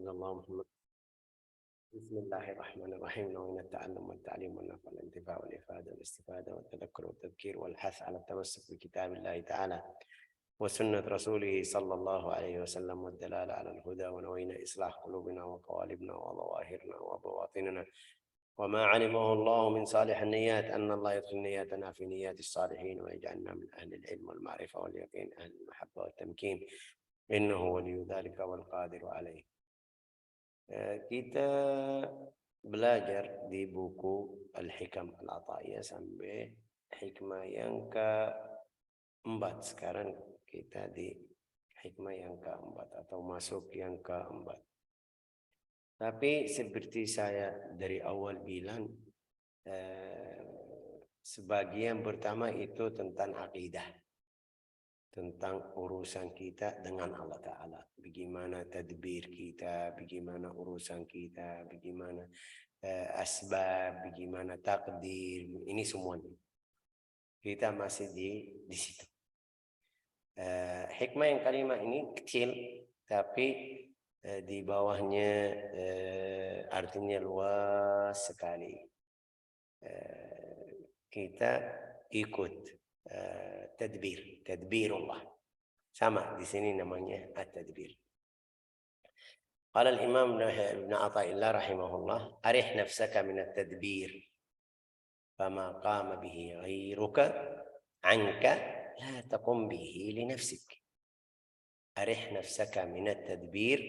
صلى الله محمد. بسم الله الرحمن الرحيم. نوعنا التعلم والتعليم والنفع والانتفاع والإفادة والاستفادة والتذكر والتذكير والحث على التمسك بكتاب الله تعالى وسنة رسوله صلى الله عليه وسلم والدلالة على الهدى. ونوينا إصلاح قلوبنا وقوالبنا وظواهرنا وبواطننا وما علمه الله من صالح النيات، أن الله يدخل نياتنا في نيات الصالحين ويجعلنا من أهل العلم والمعرفة واليقين، أهل المحبة والتمكين، إنه ولي ذلك والقادر عليه. Kita belajar di buku Al-Hikam Al-Ata'iyah sampai hikmah yang keempat. Sekarang kita di hikmah yang keempat atau masuk yang keempat. Tapi seperti saya dari awal bilang, sebagian pertama itu tentang akidah, tentang urusan kita dengan Allah Ta'ala. Bagaimana tadbir kita, bagaimana urusan kita, bagaimana asbab, bagaimana takdir. Ini semuanya kita masih di situ. Hikmah yang kelima ini kecil, tapi di bawahnya artinya luas sekali. Kita ikut tadbirullah. Sama di sini namanya at-tadbir. Qala al-Imam Ibn Athaillah rahimahullah, arih nafsaka min at-tadbir fama qama bihi ghayruka anka la taqum bihi li nafsik. Arih nafsaka min at-tadbir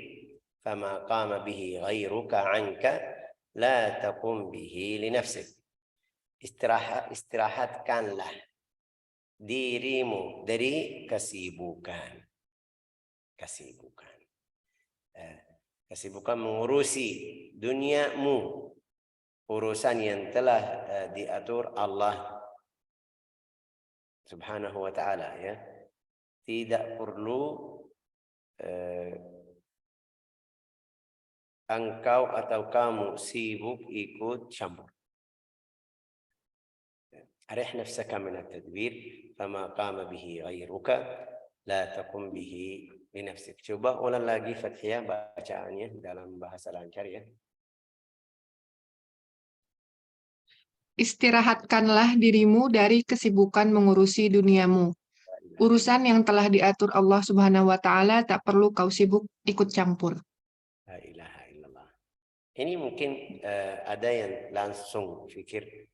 fama qama bihi ghayruka anka la taqum bihi li nafsik. Istirahatkanlah dirimu dari kesibukan. Kesibukan mengurusi duniamu, urusan yang telah diatur Allah Subhanahu wa ta'ala, ya. Tidak perlu engkau atau kamu sibuk ikut campur. Arih nafsaka min at-tadbir fama qama bihi ghayruka la taqum bihi li nafsik. Coba ulang lagi Fathiyah bacaannya dalam bahasa lancar, ya. Istirahatkanlah dirimu dari kesibukan mengurusi duniamu. Urusan yang telah diatur Allah Subhanahu wa ta'ala tak perlu kau sibuk ikut campur. La ilaha illallah. Ini mungkin ada yang langsung pikir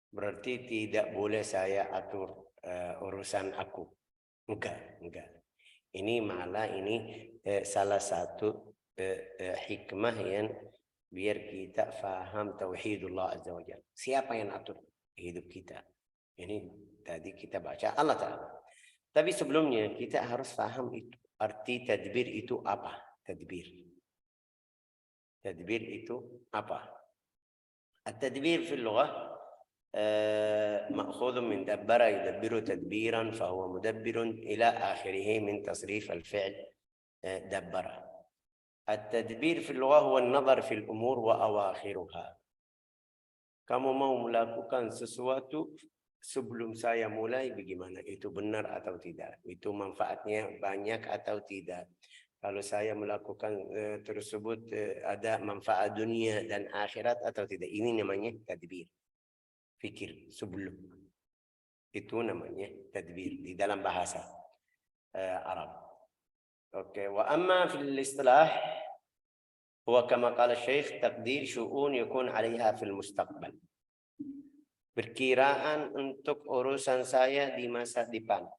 berarti tidak boleh saya atur urusan aku. Enggak. Ini malah salah satu hikmah yang biar kita faham tauhidullah azza wa jalla. Siapa yang atur hidup kita? Ini tadi kita baca Allah Ta'ala. Tapi sebelumnya kita harus faham itu arti tadbir itu apa? Tadbir itu apa? At-tadbir fil lughah مأخوذ من دبر يدبر تدبيرا فهو مدبر إلى آخره من تصريف الفعل دبر. التدبير في اللغة هو النظر في الأمور وأواخرها. Kamu mau melakukan sesuatu, sebelum saya mulai bagaimana? Itu benar atau tidak? Itu manfaatnya banyak atau tidak? Kalau saya melakukan tersebut ada manfaat dunia dan akhirat atau tidak? Ini namanya tadbir. Fikir sebelum. Itu namanya tadbir di dalam bahasa Arab. Oke, wa amma fil istilah huwa kama qala Syekh taqdir syu'un yakun 'alaiha fil mustaqbal. Perkiraan untuk urusan saya di masa depan.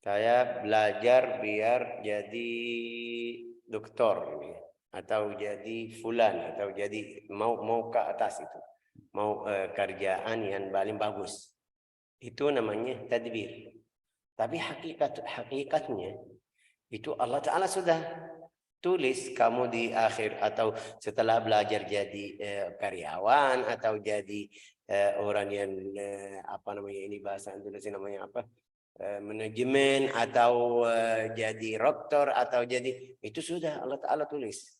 Saya belajar biar jadi doktor atau jadi fulan atau jadi mau ke atas itu. Mau kerjaan yang paling bagus. Itu namanya tadbir. Tapi hakikatnya itu Allah Ta'ala sudah tulis kamu di akhir atau setelah belajar jadi karyawan atau jadi orang yang ini bahasa Indonesia namanya apa? Manajemen atau jadi rektor atau jadi itu sudah Allah Ta'ala tulis.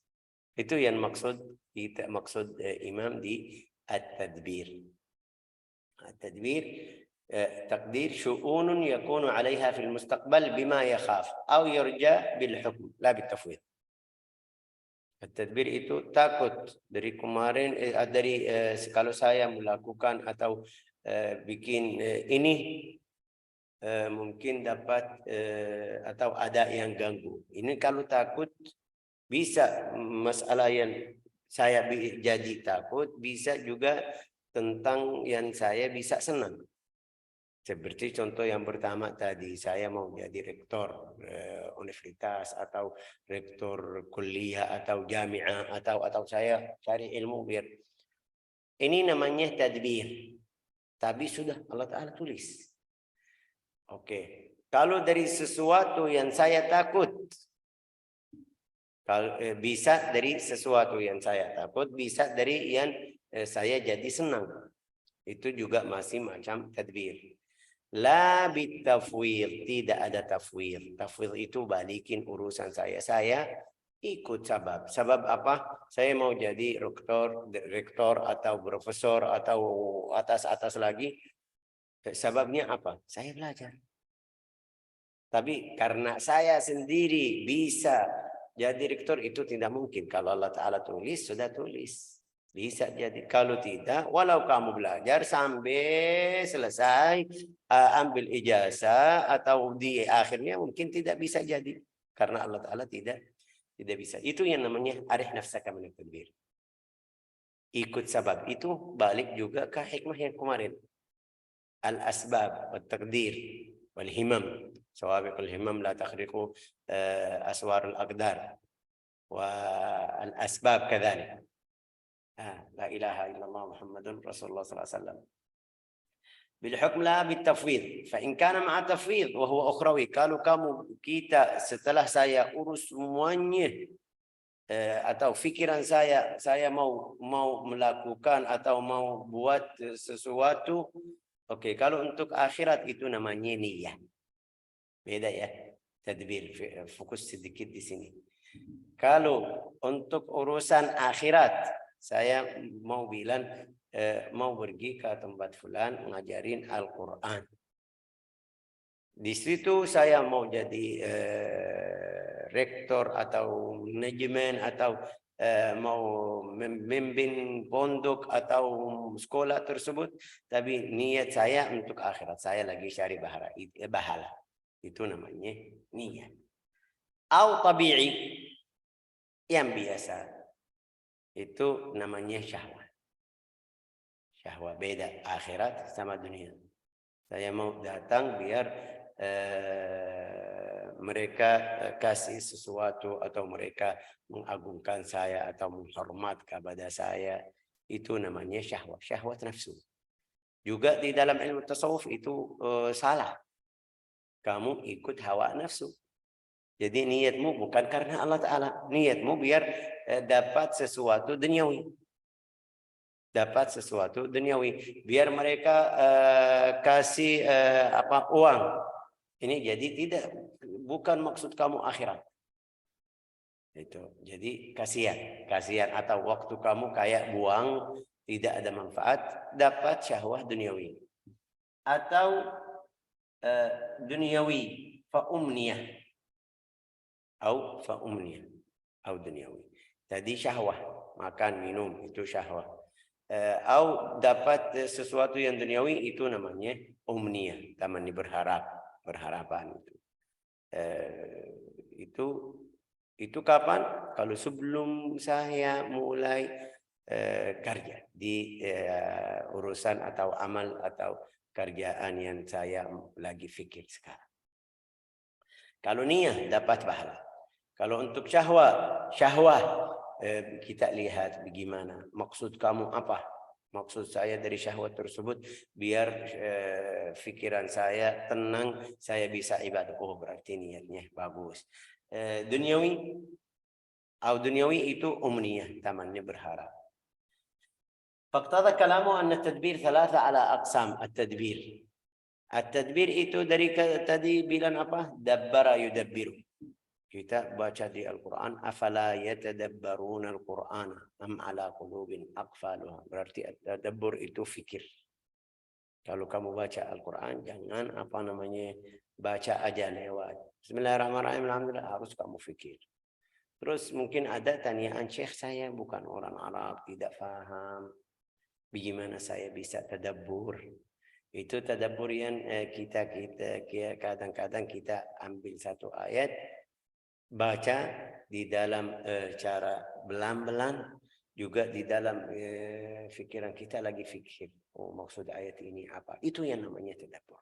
Itu yang maksud imam di التدبير تقدير شؤون يكون عليها في المستقبل بما يخاف أو يرجى بالحكم لا بالتفويض. Tadbir itu takut dari kemarin kalau saya melakukan atau bikin ini mungkin dapat atau ada yang ganggu. Ini kalau takut bisa masalah yang saya jadi takut, bisa juga tentang yang saya bisa senang. Seperti contoh yang pertama tadi, saya mau jadi rektor universitas atau rektor kuliah atau jamiah atau saya cari ilmu biar ini namanya tadbir. Tapi sudah Allah Ta'ala tulis. Oke. Kalau dari sesuatu yang saya takut, kalau bisa dari sesuatu yang saya takut, bisa dari yang saya jadi senang. Itu juga masih macam tadbir. La bitafwid, tidak ada tafwid. Tafwid itu balikin urusan saya. Saya ikut sabab. Sabab apa? Saya mau jadi rektor atau profesor atau atas lagi. Sababnya apa? Saya belajar. Tapi karena saya sendiri bisa jadi rektor itu tidak mungkin. Kalau Allah Ta'ala tulis, sudah tulis. Bisa jadi. Kalau tidak, walau kamu belajar sampai selesai, ambil ijazah atau di akhirnya mungkin tidak bisa jadi. Karena Allah Ta'ala tidak bisa. Itu yang namanya arih nafsaka min tadbir. Ikut sabab. Itu balik juga ke hikmah yang kemarin. Al-asbab, al-taqdir, wal-himam. سوابق الهمم لا تخرق أسوار الأقدار والأسباب كذلك لا إله إلا الله محمد رسول الله صلى الله عليه وسلم بالحكم لا بالتفويض فإن كان مع تفويض وهو أخروي kalau kamu kita setelah saya urus semuanya atau pikiran saya mau melakukan atau mau buat sesuatu oke, kalau untuk akhirat itu namanya niat. Beda ya, tadbir, fokus sedikit di sini. Kalau untuk urusan akhirat, saya mau bilang, mau pergi ke tempat fulan, ngajarin Al-Quran. Di situ saya mau jadi rektor atau manajemen atau mau memimpin pondok atau sekolah tersebut, tapi niat saya untuk akhirat. Saya lagi cari bahala. Itu namanya niat. Au tabi'i yang biasa. Itu namanya syahwat. Syahwat beda akhirat sama dunia. Saya mau datang biar mereka kasih sesuatu atau mereka mengagungkan saya atau menghormat kepada saya. Itu namanya syahwat. Syahwat nafsu. Juga di dalam ilmu tasawuf itu salah. Kamu ikut hawa nafsu. Jadi niatmu bukan karena Allah Ta'ala. Niatmu biar dapat sesuatu duniawi. Dapat sesuatu duniawi. Biar mereka kasih uang. Ini jadi tidak. Bukan maksud kamu akhirat. Itu. Jadi kasihan. Kasihan atau waktu kamu kayak buang. Tidak ada manfaat. Dapat syahwah duniawi. Atau duniawi faumniyah atau faumniyah atau duniawi. Tadi syahwah, makan, minum itu syahwah. Atau dapat sesuatu yang duniawi itu namanya umniyah, tamani berharapan itu kapan? Kalau sebelum saya mulai kerja di urusan atau amal atau kerjaan yang saya lagi fikir sekarang. Kalau niat dapat pahala. Kalau untuk syahwat kita lihat bagaimana maksud kamu apa? Maksud saya dari syahwat tersebut biar pikiran saya tenang, saya bisa ibadah. Oh, berarti niatnya bagus. Duniawi itu umniyah, tamannya berharap. فاقتضى كلامه أن التدبير 3 على أقسام التدبير. التدبير itu dari tadi bilang apa? Dabbara yudabbiru. Kita baca di Al-Quran, afala yatadabbaruna al-Qur'ana am ala qulubin aqfaluha. Berarti tadabbur itu fikir. Kalau kamu baca Al-Quran, jangan baca aja lewat. Bismillahirrahmanirrahim, alhamdulillah, harus kamu fikir. Terus mungkin ada tanyaan, Syekh saya bukan orang Arab, tidak paham. Bagaimana saya bisa tadabbur? Itu tadabbur yang kita kadang-kadang kita ambil satu ayat, baca di dalam cara belan-belan, juga di dalam pikiran kita lagi fikir. Oh, maksud ayat ini apa? Itu yang namanya tadabbur.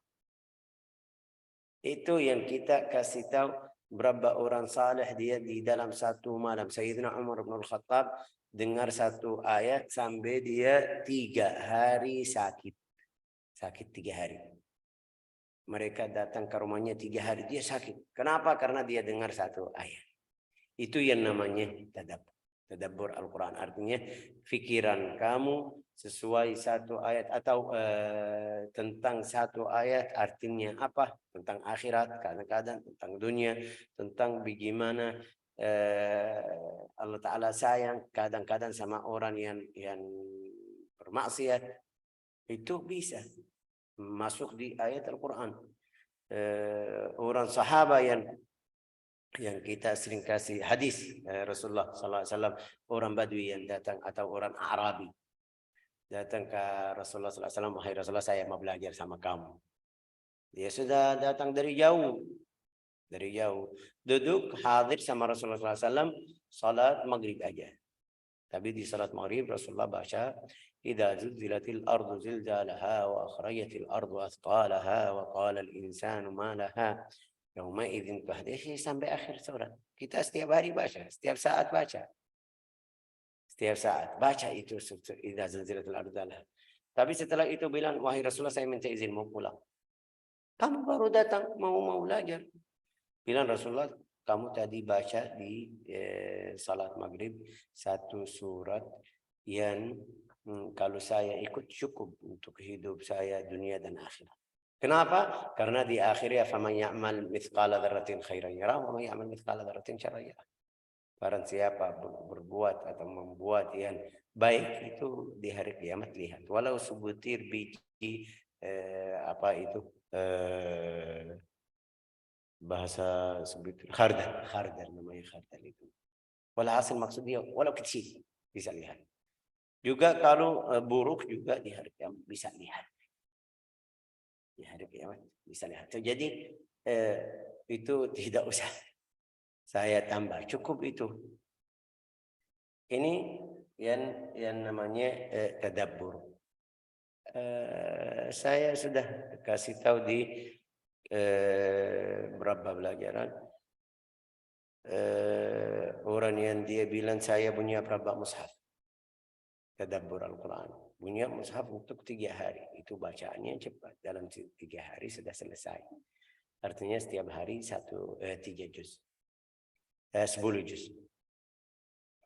Itu yang kita kasih tahu. Berapa orang saleh dia di dalam satu malam. Sayyidina Umar bin Al-Khattab dengar satu ayat sampai dia 3 hari sakit. Sakit 3 hari. Mereka datang ke rumahnya 3 hari. Dia sakit. Kenapa? Karena dia dengar satu ayat. Itu yang namanya tadabbur. Tadabbur Al-Quran. Artinya pikiran kamu sesuai satu ayat atau tentang satu ayat artinya apa, tentang akhirat, kadang-kadang tentang dunia, tentang bagaimana Allah Ta'ala sayang kadang-kadang sama orang yang bermaksiat, itu bisa masuk di ayat Al-Quran. Orang sahabat yang kita sering kasih hadis Rasulullah SAW, orang Badui yang datang atau orang Arabi datang ke Rasulullah SAW, wahai Rasulullah saya mau belajar sama kamu. Dia sudah datang dari jauh, duduk hadir sama Rasulullah SAW, salat maghrib aja. Tapi di salat maghrib Rasulullah baca, idza zulzilatil ardu zilzalaha wa akhrajatil ardu athqalaha wa qala al insanu ma laha yauma idzin tuhdithu, sampai akhir surat. Kita setiap hari baca, setiap saat baca. Setiap saat baca itu idza zulzilatil ardu zilzalaha. Tapi setelah itu bilang, wahai Rasulullah saya minta izin mau pulang. Kamu baru datang mau belajar. Bilang Rasulullah, kamu tadi baca di salat maghrib satu surat yang kalau saya ikut cukup untuk hidup saya dunia dan akhirat. Kenapa? Karena di akhirnya faman ya'mal mithqala dzarratin khairan yarah wa man ya'mal mithqala dzarratin syarran yarah. Barang siapa berbuat atau membuat yang baik itu di hari kiamat lihat. Walau sebutir biji apa itu bahasa sebutir khardal namanya khardal itu. Walhasil maksud dia walau kecil bisa lihat. Juga kalau buruk juga di hari kiamat bisa lihat. Di hari kiamat bisa lihat. Jadi itu tidak usah saya tambah, cukup itu. Ini yang namanya tadabbur. Saya sudah kasih tahu di berapa pelajaran. Orang yang dia bilang saya punya berapa mushaf tadabbur Al-Quran, punya mushaf untuk 3 hari. Itu bacaannya cepat, dalam 3 hari sudah selesai. Artinya setiap hari 3 juz. 10 juz.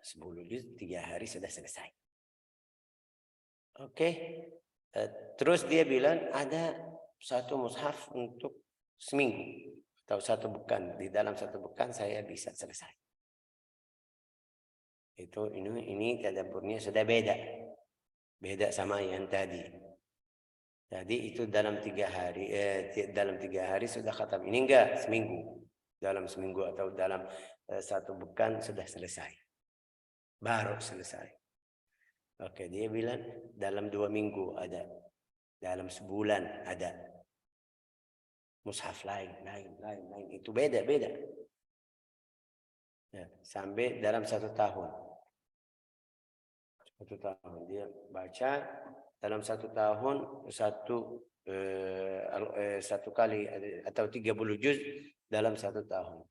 10 juz 3 hari sudah selesai. Oke. Terus dia bilang ada satu mushaf untuk seminggu atau satu pekan. Di dalam satu pekan saya bisa selesai. Itu ini tadabburnya sudah beda. Beda sama yang tadi. Tadi itu dalam 3 hari dalam 3 hari sudah khatam. Ini enggak, seminggu. Dalam seminggu atau dalam satu pekan sudah selesai. Baru selesai. Oke, dia bilang dalam 2 minggu ada. Dalam sebulan ada. Mushaf lain. Itu beda. Ya, sampai dalam 1 tahun. 1 tahun. Dia baca dalam 1 tahun satu kali atau 30 juz dalam 1 tahun.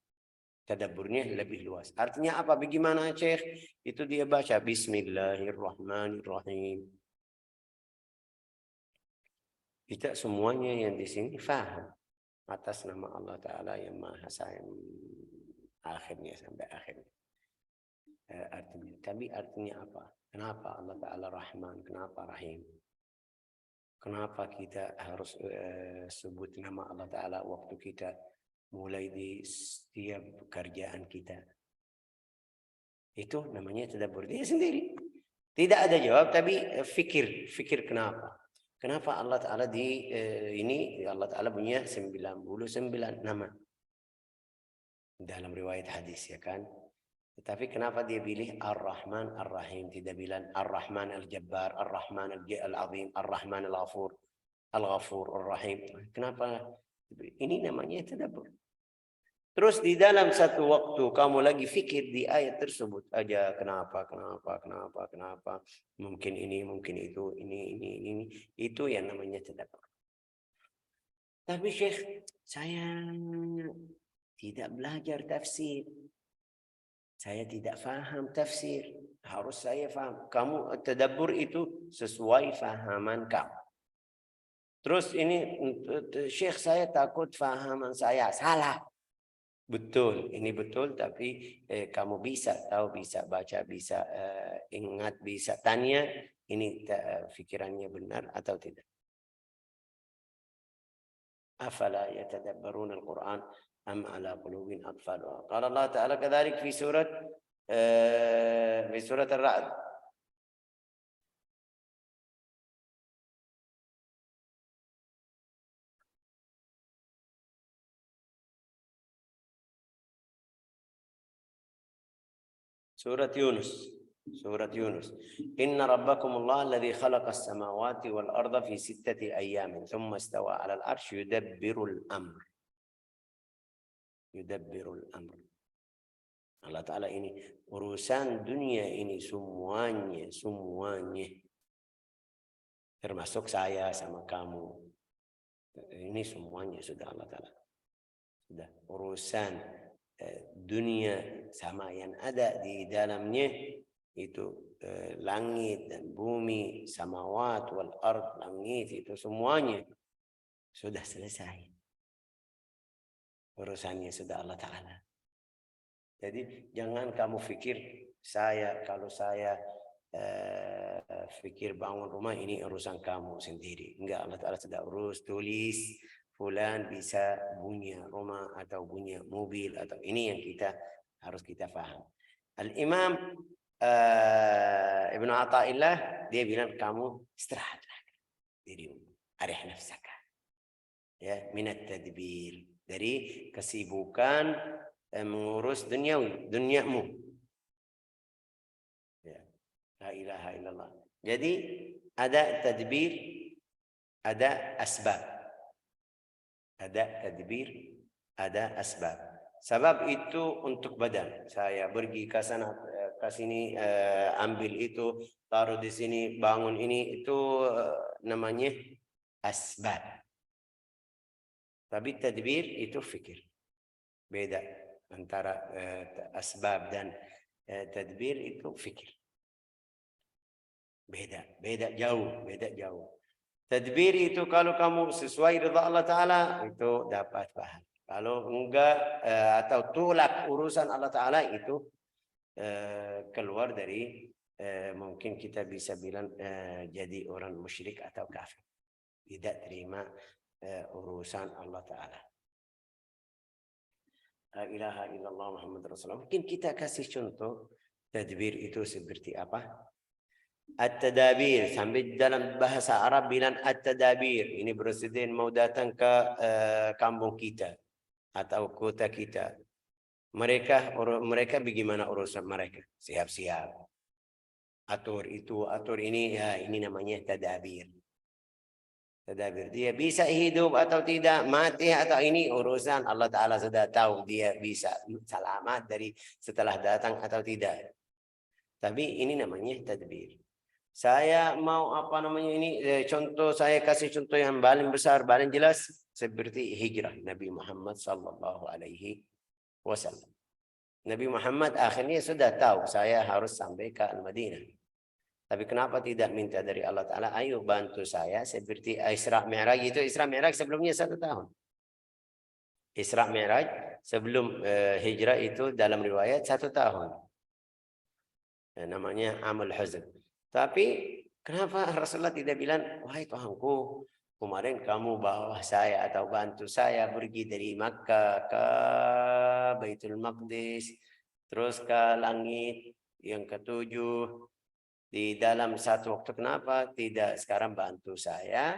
Tadabburnya lebih luas. Artinya apa? Bagaimana Syekh? Itu dia baca Bismillahirrahmanirrahim. Kita semuanya yang di sini faham atas nama Allah Ta'ala yang Maha Sayang akhirnya sampai akhirnya. Artinya. Tapi artinya apa? Kenapa Allah Ta'ala Rahman? Kenapa Rahim? Kenapa kita harus sebut nama Allah Ta'ala waktu kita mulai di setiap pekerjaan kita? Itu namanya tadabbur dia sendiri. Tidak ada jawab, tapi fikir kenapa? Kenapa Allah Ta'ala ini Allah Ta'ala punya 99 nama dalam riwayat hadis, ya kan? Tetapi kenapa dia pilih Ar-Rahman Ar-Rahim, tidak bilang Ar-Rahman Al-Jabbar, Ar-Rahman Al-Azim, Ar-Rahman Al-Ghafur, Al-Ghafur Ar-Rahim. Kenapa? Ini namanya tadabbur. Terus di dalam satu waktu kamu lagi fikir di ayat tersebut aja, kenapa, mungkin ini, mungkin itu, ini, itu yang namanya tadabbur. Tapi Syekh, saya tidak belajar tafsir. Saya tidak paham tafsir. Harus saya paham. Kamu tadabbur itu sesuai fahaman kamu. Terus ini, Syekh, saya takut fahaman saya salah. Betul, ini betul. Tapi kamu bisa tahu, bisa baca, bisa ingat, bisa tanya. Ini pikirannya benar atau tidak. Afala yatadabbaruna al-Quran am ala qulubin aqfaluha. Qala Allah Ta'ala kadzalik fi surat Ar-Ra'd. Surat Yunus. Inna rabbakumullah alladhi khalaqas samawati wal arda fi 6 ayyamin thumma istawa 'alal 'arsy yudabbirul amr. Allah Ta'ala ini urusan dunia ini semuanya termasuk saya sama kamu. Ini semuanya sudah Allah Ta'ala. Sudah urusan dunia sama yang ada di dalamnya itu langit dan bumi, samawat wal ard, langit itu semuanya sudah selesai. Urusannya sudah Allah Ta'ala. Jadi jangan kamu pikir kalau saya pikir bangun rumah ini urusan kamu sendiri. Enggak, Allah Ta'ala sudah urus, tulis fulan bisa punya rumah atau punya mobil, atau ini yang harus kita paham. Al-Imam Ibnu Athaillah dia bilang kamu istirahatlah dirimu, arih nafsaka. Ya, minat tadbir, dari kesibukan mengurus duniamu. Ya. La ilaha illallah. Jadi ada tadbir, ada asbab. Ada tadbir, ada asbab. Sebab itu untuk badan. Saya pergi ke sana, ke sini, ambil itu, taruh di sini, bangun ini, itu namanya asbab. Tapi tadbir itu fikir. Beda antara asbab dan tadbir itu fikir. Beda jauh. Tadbir itu kalau kamu sesuai ridha Allah Ta'ala itu dapat paham. Kalau enggak atau tolak urusan Allah Ta'ala itu keluar dari mungkin kita bisa bilang jadi orang musyrik atau kafir. Tidak terima urusan Allah Ta'ala. La ilaha illallah Muhammad Rasulullah. Mungkin kita kasih contoh tadbir itu seperti apa? At-tadabir, sampai dalam bahasa Arab bilang at-tadabir. Ini presiden mau datang ke kampung kita atau kota kita. Mereka bagaimana urusan mereka? Siap-siap. Atur itu, atur ini, ya ini namanya tadabir. Tadabir. Dia bisa hidup atau tidak, mati atau ini urusan Allah Ta'ala sudah tahu dia bisa selamat dari setelah datang atau tidak. Tapi ini namanya tadbir. Saya mau contoh, saya kasih contoh yang paling besar, paling jelas seperti hijrah Nabi Muhammad sallallahu alaihi wasallam. Nabi Muhammad akhirnya sudah tahu saya harus sampai ke Al-Madinah. Tapi kenapa tidak minta dari Allah Ta'ala, ayo bantu saya seperti Isra Mi'raj itu. Isra Mi'raj sebelumnya 1 tahun. Isra Mi'raj sebelum hijrah itu dalam riwayat 1 tahun. Namanya Amul Huzn. Tapi kenapa Rasulullah tidak bilang, wahai Tuhanku, kemarin kamu bawa saya atau bantu saya pergi dari Makkah ke Baitul Maqdis, terus ke langit yang ke-7 di dalam satu waktu, kenapa tidak sekarang bantu saya,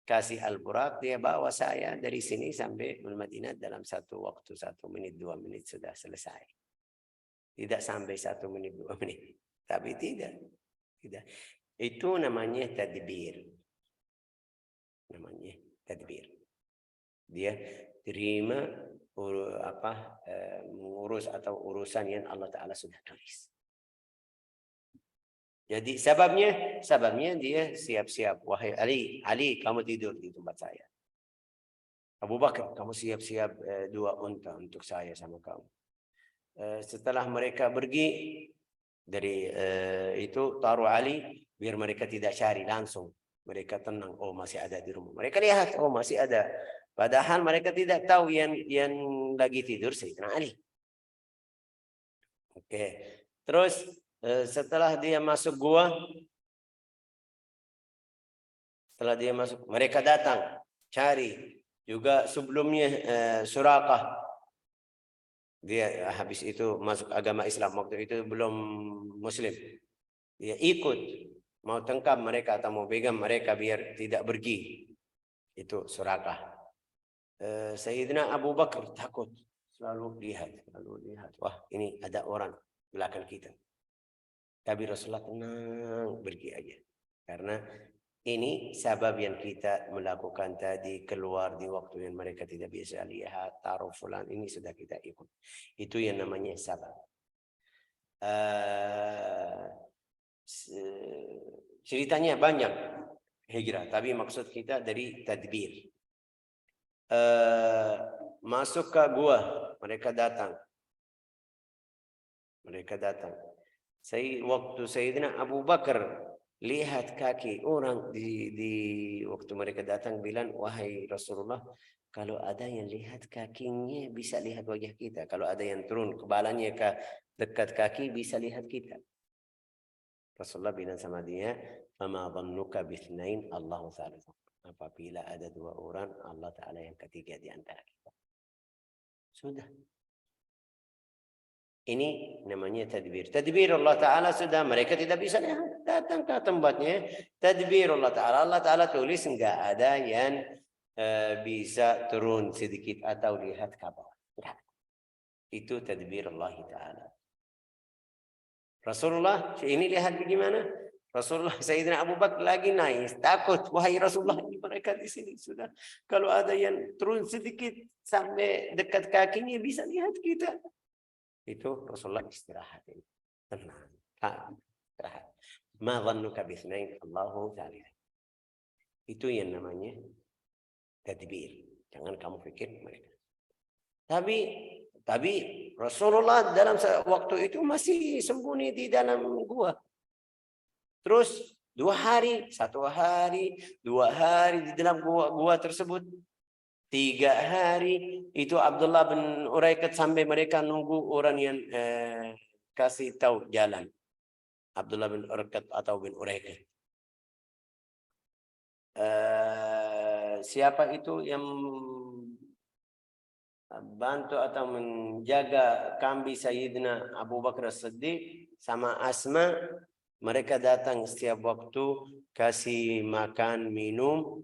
kasih Al-Buraq, dia bawa saya dari sini sampai Madinah dalam satu waktu, 1 menit, 2 menit sudah selesai. Tidak sampai 1 menit, 2 menit. Tapi tidak. Itu namanya tadbir. Namanya tadbir. Dia terima mengurus atau urusan yang Allah Ta'ala sudah tulis. Jadi sebabnya dia siap-siap. Wahai Ali, kamu tidur di tempat saya. Abu Bakar, kamu siap-siap 2 unta untuk saya sama kamu. Setelah mereka pergi dari itu, taruh Ali biar mereka tidak cari langsung. Mereka tenang, oh masih ada di rumah. Mereka lihat, oh masih ada. Padahal mereka tidak tahu yang lagi tidur Sayyidina Ali. Oke. Terus setelah dia masuk gua, mereka datang cari. Juga sebelumnya Suraqah, dia habis itu masuk agama Islam, waktu itu belum Muslim. Dia ikut mau tangkap mereka atau mau pegang mereka biar tidak pergi. Itu Suraqah. Sayyidina Abu Bakar takut, selalu lihat. Wah, ini ada orang belakang kita. Tapi Rasulullah tenang, pergi aja. Karena ini sebab yang kita melakukan tadi, keluar di waktu yang mereka tidak bisa lihat, taruh fulan, ini sudah kita ikut. Itu yang namanya sabab. Ceritanya banyak hijrah, tapi maksud kita dari tadbir. Masuk ke gua, mereka datang. Waktu Sayyidina Abu Bakar lihat kaki orang di waktu mereka datang, bilang, wahai Rasulullah, kalau ada yang lihat kakinya bisa lihat wajah kita. Kalau ada yang turun kepalanya ke dekat kaki bisa lihat kita. Rasulullah bilang sama dia, "Fama dhannuka bitsnain Allahu tsalitsah." Apabila ada 2 orang, Allah Ta'ala yang ketiga di antara kita. Sudah. Ini namanya tadbir. Tadbir Allah Ta'ala sudah, mereka tidak bisa lihat, datang ke tempatnya. Tadbir Allah Ta'ala. Allah Ta'ala tulis enggak ada yang bisa turun sedikit atau lihat ke bawah. Itu tadbir Allah Ta'ala. Rasulullah ini lihat bagaimana? Rasulullah Sayyidina Abu Bakar lagi nangis, takut. Wahai Rasulullah, ini mereka di sini sudah. Kalau ada yang turun sedikit sampai dekat kakinya bisa lihat kita. Itu Rasulullah istirahat, tenang, istirahat. Ma dhannuka bitsnain Allahu tsalitsah. Itu yang namanya tadbir. Jangan kamu pikir mereka. Tapi Rasulullah dalam waktu itu masih sembunyi di dalam gua. Terus 2 hari, 1 hari, 2 hari di dalam gua tersebut. 3 hari itu Abdullah bin Uraiqat sampai mereka nunggu orang yang kasih tahu jalan. Abdullah bin Uraiqat atau bin Uraiqat. Siapa itu yang bantu atau menjaga kambing Sayyidina Abu Bakar As-Siddiq sama Asma? Mereka datang setiap waktu kasih makan, minum,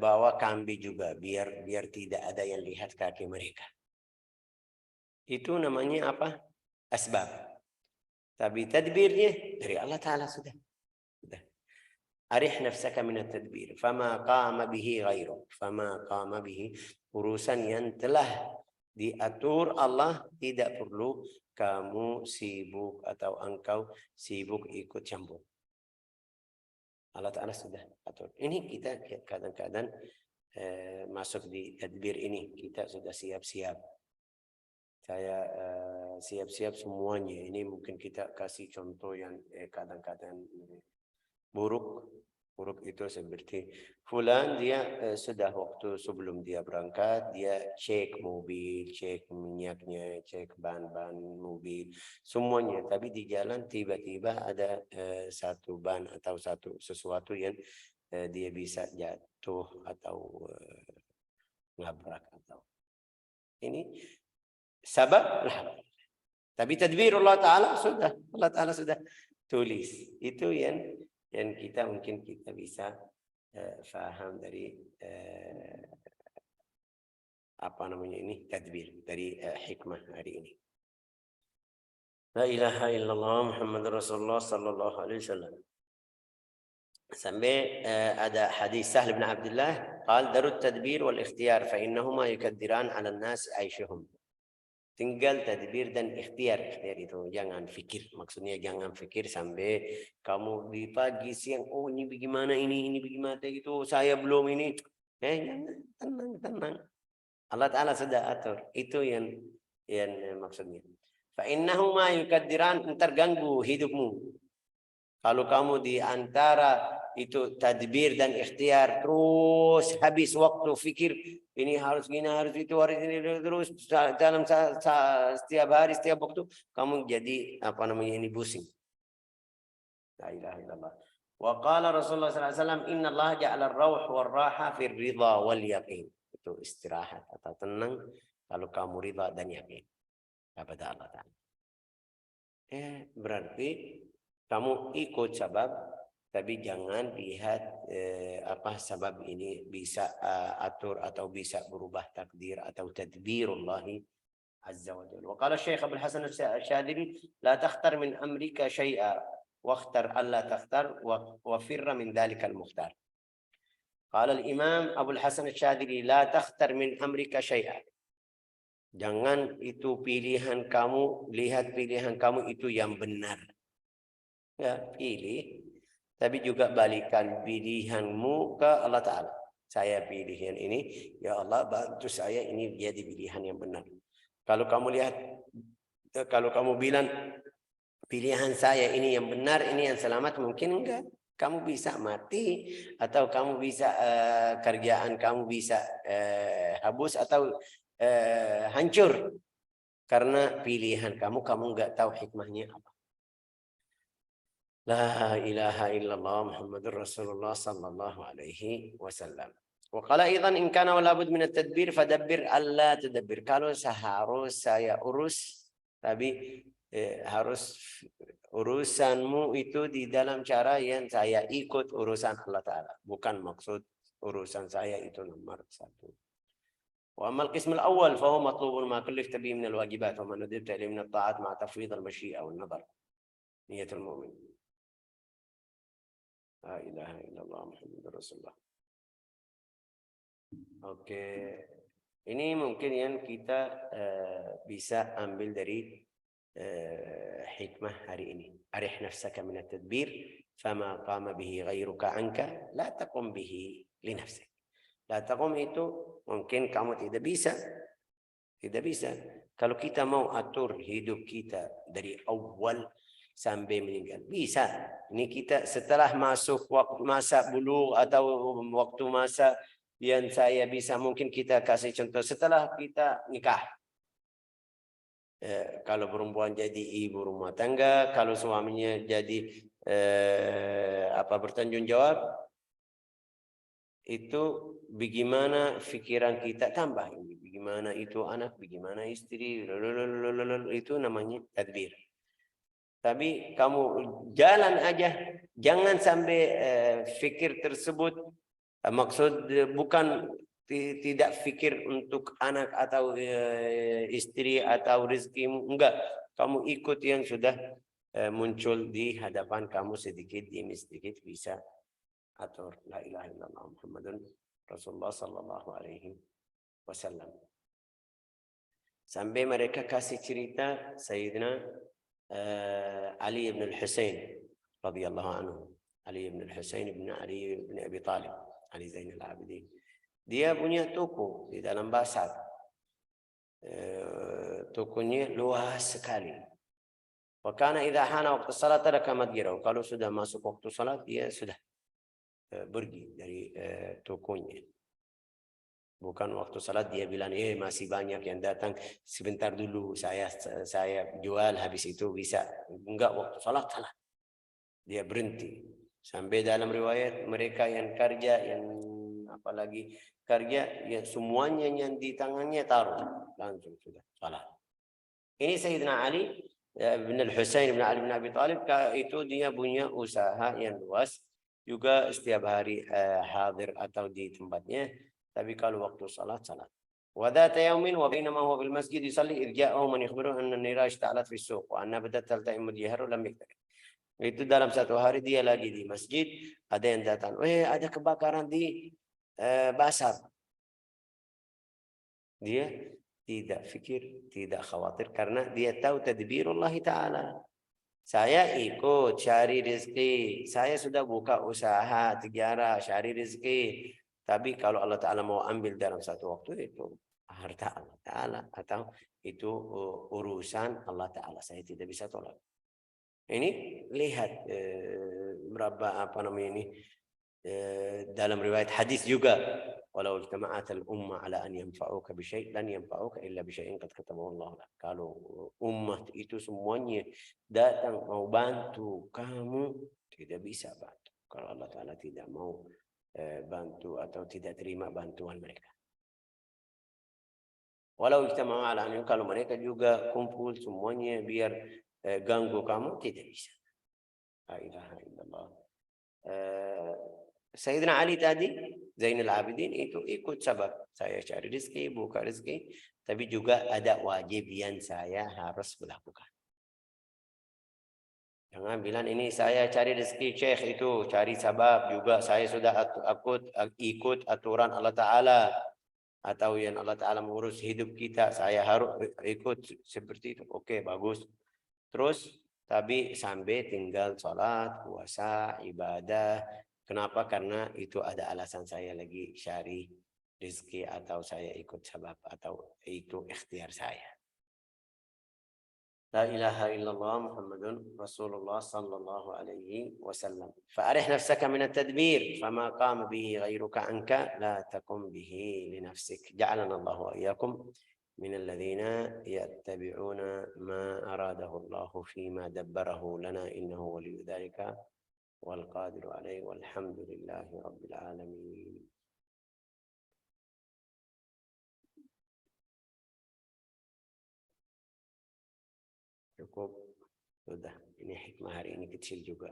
bawa kambing juga biar tidak ada yang lihat kaki mereka. Itu namanya apa? Asbab. Tapi tadbirnya dari Allah Ta'ala sudah. Arih nafsaka min at-tadbir, fama qama bihi ghairu, fama qama bihi, urusan yang telah diatur Allah tidak perlu kamu sibuk atau engkau sibuk ikut campur. Allah Ta'ala sudah atur. Ini kita kadang-kadang masuk di tadbir ini, kita sudah siap-siap. Saya siap-siap semuanya. Ini mungkin kita kasih contoh yang kadang-kadang buruk itu seperti fulan dia sudah waktu sebelum dia berangkat dia cek mobil, cek minyaknya, cek ban mobil semuanya, tapi di jalan tiba-tiba ada satu ban atau sesuatu yang dia bisa jatuh atau ngabrak atau ini sabab lah. Tapi tadbir Allah Ta'ala sudah tulis. Itu yang kita mungkin kita bisa faham dari apa namanya ini tadbir dari hikmah hari ini. La ilaha illallah Muhammad Rasulullah sallallahu alaihi wasallam. Sampai ada hadis Sahl bin Abdullah, qal darut tadbir wal ikhtiyar fa innahuma yukaddiran 'ala an-nas aishuhum. Tinggal tadbir dan ikhtiar. Ikhtiar itu jangan fikir. Maksudnya jangan fikir sampai kamu di pagi siang, oh ini bagaimana ini bagaimana gitu, saya belum ini. Jangan, tenang. Allah Ta'ala sudah atur. Itu yang maksudnya. Fa innahuma yukaddiran, terganggu hidupmu. Kalau kamu di antara itu tadbir dan ikhtiar terus habis waktu fikir ini harus gini harus itu harus ini terus dalam setiap hari setiap waktu kamu jadi ini pusing. La ilaha illallah. Wa qala Rasulullah sallallahu alaihi wasallam inna Allah ja'ala ar-rauh war-raha fi ridha wal yaqin. Itu istirahat atau tenang kalau kamu ridha dan yakin kepada Allah Ta'ala. Berarti kamu ikut sebab, tapi jangan lihat sebab ini bisa atur atau bisa berubah takdir atau tadbirullahi azza wa jalla. Wa qala Syekh Abdul Hasan Asy-Syadzili la takhtar min amrika syai'a wakhtar alla takhtar wa firra min dhalikal mukhtar. Qala al-Imam Abdul Hasan Asy-Syadzili la takhtar min amrika syai'a. Jangan itu pilihan kamu, lihat pilihan kamu itu yang benar. Ya, pilih, tapi juga balikan pilihanmu ke Allah Ta'ala. Saya pilihan ini, ya Allah bantu saya ini jadi pilihan yang benar. Kalau kamu bilang pilihan saya ini yang benar, ini yang selamat, mungkin enggak. Kamu bisa mati, atau kamu bisa kerjaan kamu bisa habis atau hancur karena pilihan kamu enggak tahu hikmahnya apa. La ilaha illallah Muhammadur Rasulullah sallallahu alaihi wasallam. Wa qala aidan in kana wala bud min at-tadbir fadabbir alla tadabbir. Kalau seharus saya urus, tapi harus urusanmu itu di dalam cara yang saya ikut urusan Allah Ta'ala. Bukan maksud urusan saya itu nomor satu. Wa amal qism al-awwal fa huwa matlubun ma kullifta bihi min al-wajibat wa ma nudibta ilayhi min at-ta'at ma'a tafwid al-mashi'a wan nadar. Niyatul mu'min. La ilaha illallah Muhammadur Rasulullah. Oke. Ini mungkin yang kita bisa ambil dari hikmah hari ini. Arih nafsaka min at-tadbir fama qama bihi ghairuka anka la taqum bihi li nafsik. La taqum itu mungkin kamu tidak bisa. Tidak bisa. Kalau kita mau atur hidup kita dari awal sampai meninggal, bisa. Ini kita setelah masuk waktu masa bulugh atau waktu masa yang saya bisa, mungkin kita kasih contoh setelah kita nikah. Kalau perempuan jadi ibu rumah tangga, kalau suaminya jadi bertanggung jawab, itu bagaimana pikiran kita tambah ini, bagaimana itu anak, bagaimana istri, itu namanya tadbir. Tapi kamu jalan aja, jangan sampai fikir tersebut maksud bukan tidak fikir untuk anak atau istri atau rezekimu, enggak. Kamu ikut yang sudah muncul di hadapan kamu sedikit demi sedikit bisa atur. La ilaha illallah Muhammadun Rasulullah sallallahu alaihi wasallam. Sampai mereka kasih cerita Sayyidina Ali ibn al-Husain radhiyallahu anhu. Ali ibn al-Husain ibn Ali ibn Abi Talib, Ali Zainal Abidin. Dia punya toko di dalam pasar. Tokonya luas sekali. Wa kana idza hana waqtu salat taraka madjirahu. Kalau sudah masuk waktu salat dia sudah pergi dari tokonya. Bukan waktu salat dia bilang masih banyak yang datang, sebentar dulu saya jual habis itu bisa. Enggak, waktu salat salah. Dia berhenti. Sampai dalam riwayat mereka yang kerja, yang apalagi kerja, ya semuanya yang di tangannya taruh langsung sudah salat. Ini Sayyidina Ali bin al-Husain bin Ali bin Abi Talib, itu dia punya usaha yang luas, juga setiap hari hadir atau di tempatnya. Tapi kalau waktu salat, salat. وذات يوم وبينما هو في المسجد يصلي إذ جاءه من يخبره أن النيران اشتعلت في السوق وأنها بدأت تلتئم الجهر ولم يكترث. Itu dalam satu hari dia lagi di masjid, ada yang datang, ada kebakaran di pasar. Dia tidak fikir, tidak khawatir karena dia tahu tadbirullah Ta'ala. Saya ikut cari rezeki, saya sudah buka usaha, tijarah, cari rezeki. Tapi kalau Allah Ta'ala mau ambil dalam satu waktu itu harta Allah Ta'ala atau itu urusan Allah Ta'ala, saya tidak bisa tolak. Ini lihat berapa ini dalam riwayat hadis juga, walau ijtama'at al-ummah ala an yanfa'uka bi syai' lan yanfa'uka illa bi syai'in qad katabahu Allah lak. Kalau umat itu semuanya datang mau bantu kamu, tidak bisa bantu kalau Allah Ta'ala tidak mau bantu atau tidak terima bantuan mereka. Walau ijtama'u ala an, kalau mereka juga kumpul semuanya biar ganggu kamu, tidak bisa. La ilaha illallah. Sayyidina Ali tadi, Zainul Abidin itu ikut sebab saya cari rezeki, buka rezeki, tapi juga ada wajib yang saya harus melakukan. Jangan bilang ini saya cari rezeki, Syekh itu cari sebab juga saya sudah ikut aturan Allah Ta'ala atau yang Allah Ta'ala mengurus hidup kita, saya harus ikut seperti itu. Oke, bagus. Terus tapi sampai tinggal sholat, puasa, ibadah. Kenapa? Karena itu ada alasan saya lagi cari rezeki atau saya ikut sebab atau itu ikhtiar saya. La ilaha illallah Muhammadun Rasulullah sallallahu alaihi wasallam. Fa'arih nafsaka min at-tadbir fama qama bihi ghayruka anka la taqum bihi li nafsik. Ja'alana Allah wa iyyakum من الذين يتبعون ما أراده الله فيما دبره لنا إنه ولي ذلك والقادر عليه والحمد لله رب العالمين. Cukup, sudah. Ini hikmah hari ini kecil juga.